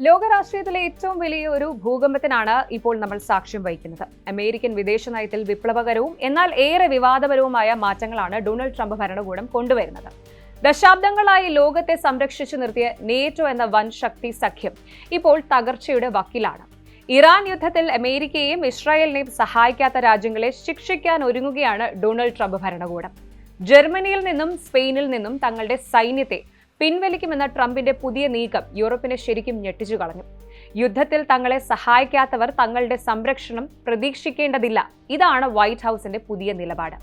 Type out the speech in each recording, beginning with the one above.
ലോകരാഷ്ട്രീയത്തിലെ ഏറ്റവും വലിയ ഒരു ഭൂകമ്പത്തിനാണ് ഇപ്പോൾ നമ്മൾ സാക്ഷ്യം വഹിക്കുന്നത്. അമേരിക്കൻ വിദേശ നയത്തിൽ വിപ്ലവകരവും എന്നാൽ ഏറെ വിവാദപരവുമായ മാറ്റങ്ങളാണ് ഡൊണാൾഡ് ട്രംപ് ഭരണകൂടം കൊണ്ടുവരുന്നത്. ദശാബ്ദങ്ങളായി ലോകത്തെ സംരക്ഷിച്ചു നിർത്തിയ നേറ്റോ എന്ന വൻ ശക്തി സഖ്യം ഇപ്പോൾ തകർച്ചയുടെ വക്കിലാണ്. ഇറാൻ യുദ്ധത്തിൽ അമേരിക്കയെയും ഇസ്രായേലിനെയും സഹായിക്കാത്ത രാജ്യങ്ങളെ ശിക്ഷിക്കാൻ ഒരുങ്ങുകയാണ് ഡൊണാൾഡ് ട്രംപ് ഭരണകൂടം. ജർമ്മനിയിൽ നിന്നും സ്പെയിനിൽ നിന്നും തങ്ങളുടെ സൈന്യത്തെ പിൻവലിക്കുമെന്ന ട്രംപിന്റെ പുതിയ നീക്കം യൂറോപ്പിനെ ശരിക്കും ഞെട്ടിച്ചു കളഞ്ഞു. യുദ്ധത്തിൽ തങ്ങളെ സഹായിക്കാത്തവർ തങ്ങളുടെ സംരക്ഷണം പ്രതീക്ഷിക്കേണ്ടതില്ല. ഇതാണ് വൈറ്റ് ഹൌസിന്റെ പുതിയ നിലപാട്.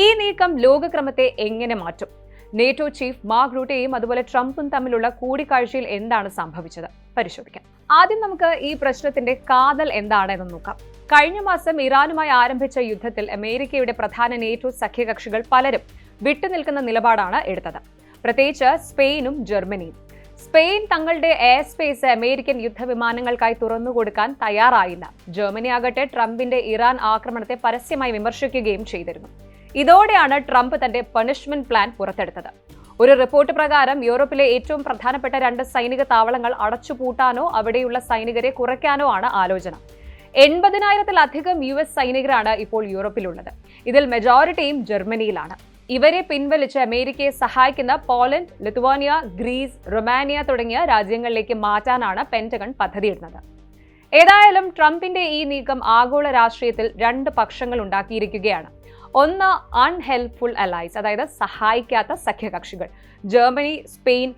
ഈ നീക്കം ലോകക്രമത്തെ എങ്ങനെ മാറ്റും? നേറ്റോ ചീഫ് മാർക്ക് റൂട്ടെയും അതുപോലെ ട്രംപും തമ്മിലുള്ള കൂടിക്കാഴ്ചയിൽ എന്താണ് സംഭവിച്ചത് പരിശോധിക്കാം. ആദ്യം നമുക്ക് ഈ പ്രശ്നത്തിന്റെ കാതൽ എന്താണെന്ന് നോക്കാം. കഴിഞ്ഞ മാസം ഇറാനുമായി ആരംഭിച്ച യുദ്ധത്തിൽ അമേരിക്കയുടെ പ്രധാന നേറ്റോ സഖ്യകക്ഷികൾ പലരും വിട്ടുനിൽക്കുന്ന നിലപാടാണ് എടുത്തത്. പ്രത്യേകിച്ച് സ്പെയിനും ജർമ്മനിയും. സ്പെയിൻ തങ്ങളുടെ എയർ സ്പേസ് അമേരിക്കൻ യുദ്ധവിമാനങ്ങൾക്കായി തുറന്നുകൊടുക്കാൻ തയ്യാറായില്ല. ജർമ്മനി ആകട്ടെ ട്രംപിന്റെ ഇറാൻ ആക്രമണത്തെ പരസ്യമായി വിമർശിക്കുകയും ചെയ്തിരുന്നു. ഇതോടെയാണ് ട്രംപ് തന്റെ പണിഷ്മെന്റ് പ്ലാൻ പുറത്തെടുത്തത്. ഒരു റിപ്പോർട്ട് പ്രകാരം യൂറോപ്പിലെ ഏറ്റവും പ്രധാനപ്പെട്ട 2 സൈനിക താവളങ്ങൾ അടച്ചുപൂട്ടാനോ അവിടെയുള്ള സൈനികരെ കുറയ്ക്കാനോ ആണ് ആലോചന. 80,000-ലധികം US സൈനികരാണ് ഇപ്പോൾ യൂറോപ്പിലുള്ളത്. ഇതിൽ മെജോറിറ്റിയും ജർമ്മനിയിലാണ്. ഇവരെ പിൻവലിച്ച് അമേരിക്കയെ സഹായിക്കുന്ന പോളണ്ട്, ലിത്വാനിയ, ഗ്രീസ്, റൊമാനിയ തുടങ്ങിയ രാജ്യങ്ങളിലേക്ക് മാറ്റാനാണ് പെന്റഗൺ പദ്ധതിയിടുന്നത്. ഏതായാലും ട്രംപിന്റെ ഈ നീക്കം ആഗോള രാഷ്ട്രീയത്തിൽ 2 പക്ഷങ്ങൾ ഉണ്ടാക്കിയിരിക്കുകയാണ്. ഒന്ന്, അൺഹെൽപ്ഫുൾ അലൈസ്, അതായത് സഹായിക്കാത്ത സഖ്യകക്ഷികൾ. ജർമ്മനി, സ്പെയിൻ,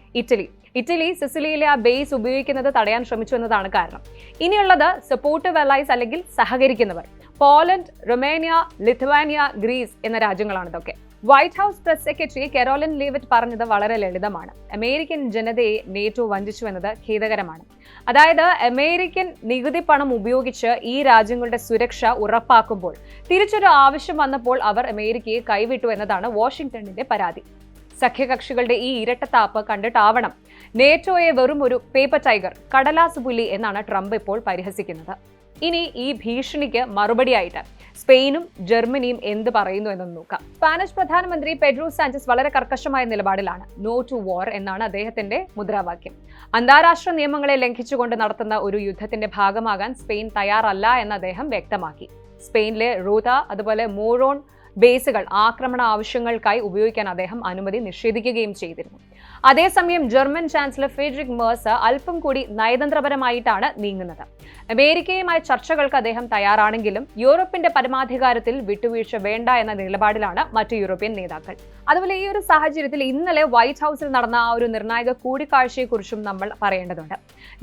ഇറ്റലി സിസിലിയിലെ ആ ബേസ് ഉപയോഗിക്കുന്നത് തടയാൻ ശ്രമിച്ചു എന്നതാണ് കാരണം. ഇനിയുള്ളത് സപ്പോർട്ടീവ് അലൈസ് അല്ലെങ്കിൽ സഹകരിക്കുന്നവർ. പോളണ്ട്, റൊമാനിയ, ലിത്വാനിയ, ഗ്രീസ് എന്ന രാജ്യങ്ങളാണ് ഇതൊക്കെ. White house press secretary Karoline Leavitt പറഞ്ഞത് വളരെ ലളിതമാണ്. അമേരിക്കൻ ജനതയെ നേറ്റോ വഞ്ചിച്ചു എന്നത് ഖേദകരമാണ്. അതായത് അമേരിക്കൻ നികുതി പണം ഉപയോഗിച്ച് ഈ രാജ്യങ്ങളുടെ സുരക്ഷ ഉറപ്പാക്കുമ്പോൾ തിരിച്ചൊരു ആവശ്യം വന്നപ്പോൾ അവർ അമേരിക്കയെ കൈവിട്ടു എന്നതാണ് വാഷിംഗ്ടണിന്റെ പരാതി. സഖ്യകക്ഷികളുടെ ഈ ഇരട്ടത്താപ്പ് കണ്ടിട്ടാവണം നേറ്റോയെ വെറും ഒരു പേപ്പർ ടൈഗർ, കടലാസ് പുലി എന്നാണ് ട്രംപ് ഇപ്പോൾ പരിഹസിക്കുന്നത്. ഇനി ഈ ഭീഷണിക്ക് മറുപടിയായിട്ട് സ്പെയിനും ജർമ്മനിയും എന്ത് പറയുന്നു എന്നൊന്ന് നോക്കാം. സ്പാനിഷ് പ്രധാനമന്ത്രി പെഡ്രോ സാഞ്ചസ് വളരെ കർക്കശമായ നിലപാടിലാണ്. നോ ടു വാർ എന്നാണ് അദ്ദേഹത്തിന്റെ മുദ്രാവാക്യം. അന്താരാഷ്ട്ര നിയമങ്ങളെ ലംഘിച്ചുകൊണ്ട് നടത്തുന്ന ഒരു യുദ്ധത്തിന്റെ ഭാഗമാകാൻ സ്പെയിൻ തയ്യാറല്ല എന്ന് അദ്ദേഹം വ്യക്തമാക്കി. സ്പെയിനിലെ റൂത അതുപോലെ മോറോൺ ബേസുകൾ ആക്രമണ ആവശ്യങ്ങൾക്കായി ഉപയോഗിക്കാൻ അദ്ദേഹം അനുമതി നിഷേധിക്കുകയും ചെയ്തിരുന്നു. അതേസമയം ജർമ്മൻ ചാൻസലർ ഫ്രീഡറിക് മേഴ്സ് അല്പം കൂടി നയതന്ത്രപരമായിട്ടാണ് നീങ്ങുന്നത്. അമേരിക്കയുമായി ചർച്ചകൾക്ക് അദ്ദേഹം തയ്യാറാണെങ്കിലും യൂറോപ്പിന്റെ പരമാധികാരത്തിൽ വിട്ടുവീഴ്ച വേണ്ട എന്ന നിലപാടിലാണ് മറ്റു യൂറോപ്യൻ നേതാക്കൾ. അതുപോലെ ഈ ഒരു സാഹചര്യത്തിൽ ഇന്നലെ വൈറ്റ് ഹൌസിൽ നടന്ന ആ ഒരു നിർണായക കൂടിക്കാഴ്ചയെക്കുറിച്ചും നമ്മൾ പറയേണ്ടതുണ്ട്.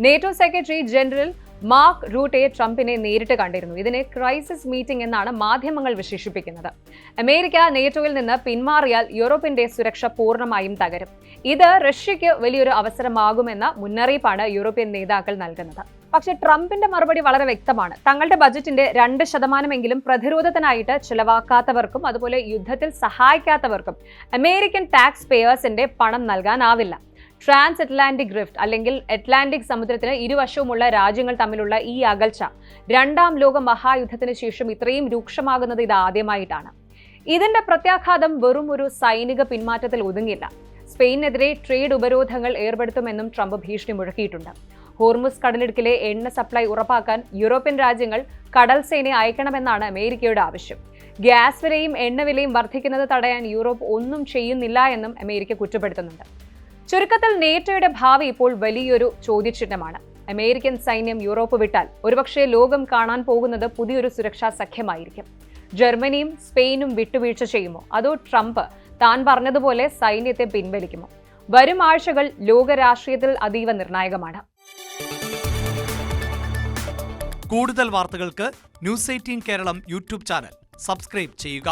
NATO secretary general mark Rutte ട്രംപിനെ നേരിട്ട് കണ്ടിരുന്നു. ഇതിനെ ക്രൈസിസ് മീറ്റിംഗ് എന്നാണ് മാധ്യമങ്ങൾ വിശേഷിപ്പിക്കുന്നത്. അമേരിക്ക നേറ്റോയിൽ നിന്ന് പിന്മാറിയാൽ യൂറോപ്പിന്റെ സുരക്ഷ പൂർണ്ണമായും തകരും. ഇത് റഷ്യയ്ക്ക് വലിയൊരു അവസരമാകുമെന്ന മുന്നറിയിപ്പാണ് യൂറോപ്യൻ നേതാക്കൾ നൽകുന്നത്. പക്ഷേ ട്രംപിന്റെ മറുപടി വളരെ വ്യക്തമാണ്. തങ്ങളുടെ ബജറ്റിന്റെ 2% പ്രതിരോധത്തിനായിട്ട് ചിലവാക്കാത്തവർക്കും അതുപോലെ യുദ്ധത്തിൽ സഹായിക്കാത്തവർക്കും അമേരിക്കൻ ടാക്സ് പേയേഴ്സിന്റെ പണം നൽകാനാവില്ല. ട്രാൻസ് അറ്റ്ലാന്റിക് റിഫ്റ്റ് അല്ലെങ്കിൽ അറ്റ്ലാന്റിക് സമുദ്രത്തിന് ഇരുവശവുമുള്ള രാജ്യങ്ങൾ തമ്മിലുള്ള ഈ അകൽച്ച 2ാം ലോക മഹായുദ്ധത്തിന് ശേഷം ഇത്രയും രൂക്ഷമാകുന്നത് ഇത് ആദ്യമായിട്ടാണ്. ഇതിന്റെ പ്രത്യാഘാതം വെറും ഒരു സൈനിക പിന്മാറ്റത്തിൽ ഒതുങ്ങില്ല. സ്പെയിനെതിരെ ട്രേഡ് ഉപരോധങ്ങൾ ഏർപ്പെടുത്തുമെന്നും ട്രംപ് ഭീഷണി മുഴക്കിയിട്ടുണ്ട്. ഹോർമുസ് കടലിടുക്കിലെ എണ്ണ സപ്ലൈ ഉറപ്പാക്കാൻ യൂറോപ്യൻ രാജ്യങ്ങൾ കടൽ സേനയെ അയക്കണമെന്നാണ് അമേരിക്കയുടെ ആവശ്യം. ഗ്യാസ് വിലയും എണ്ണ വിലയും വർദ്ധിക്കുന്നത് തടയാൻ യൂറോപ്പ് ഒന്നും ചെയ്യുന്നില്ല എന്നും അമേരിക്ക കുറ്റപ്പെടുത്തുന്നുണ്ട്. ചുരുക്കത്തിൽ നേറ്റോയുടെ ഭാവി ഇപ്പോൾ വലിയൊരു ചോദ്യചിഹ്നമാണ്. അമേരിക്കൻ സൈന്യം യൂറോപ്പ് വിട്ടാൽ ഒരുപക്ഷെ ലോകം കാണാൻ പോകുന്നത് പുതിയൊരു സുരക്ഷാ സഖ്യമായിരിക്കും. ജർമ്മനിയും സ്പെയിനും വിട്ടുവീഴ്ച ചെയ്യുമോ, അതോ ട്രംപ് താൻ പറഞ്ഞതുപോലെ സൈന്യത്തെ പിൻവലിക്കുമോ? വരും ആഴ്ചകൾ ലോക രാഷ്ട്രീയത്തിൽ അതീവ നിർണായകമാണ്. കൂടുതൽ വാർത്തകൾക്ക് News 18 Keralam YouTube channel subscribe ചെയ്യുക.